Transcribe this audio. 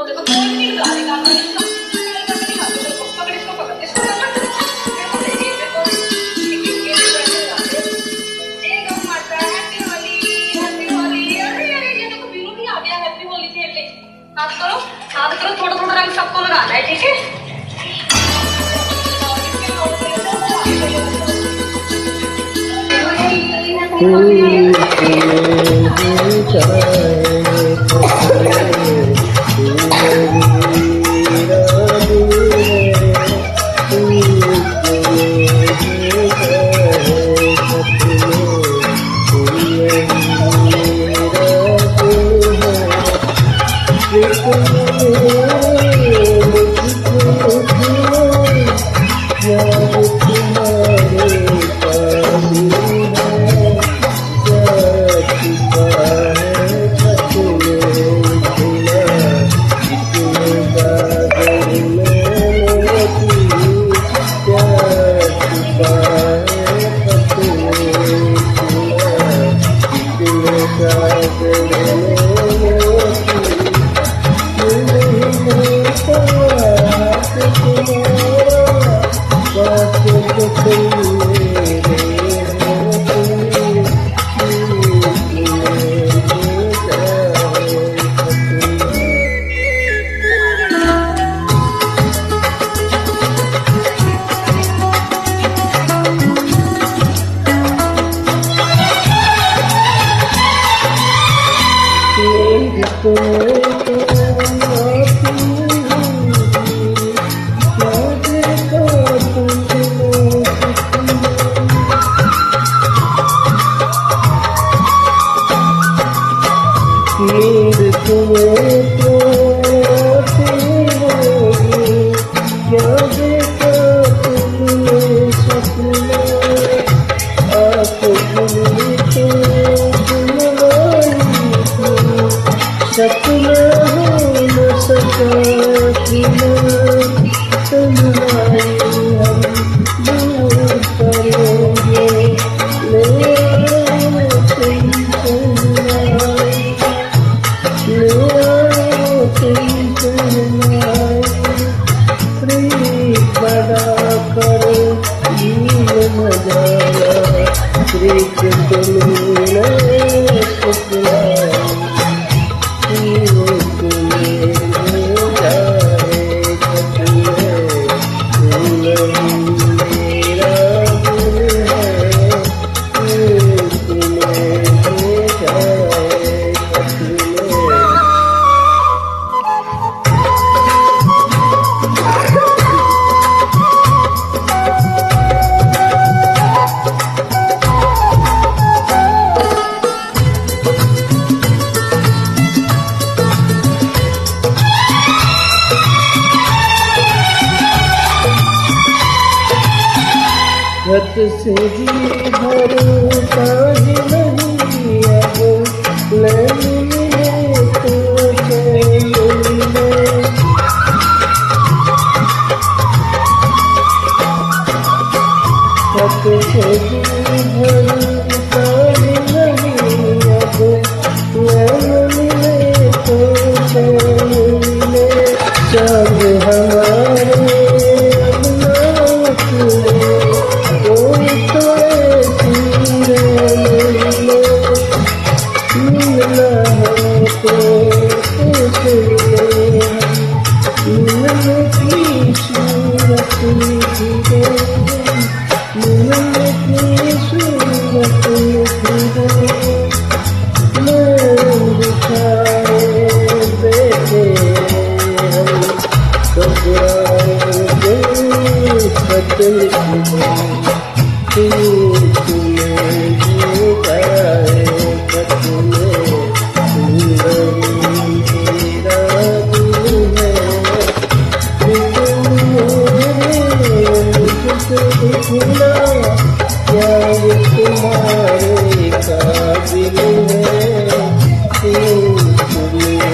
तो देखो कोई भी नहीं लगा देगा आपका रिश्ता नहीं हाथ तो पकड़ इसको पकड़ इसको पकड़ देखो देखिए देखो ये कैसे आते ये गम मारता है हैप्पी होली अरे अरे ये देखो बीनू भी आ गया हैप्पी होली खेलने हाथ करो थोड़ा थोड़ा रंग सबको लगाना है ठीक है। हत से जी भरोसा नहीं अब लेने तो चले हत से जी भरोसा नहीं अब लेने तो चले चाँद हमारे तुम्हारे काबिल है, तुम्हें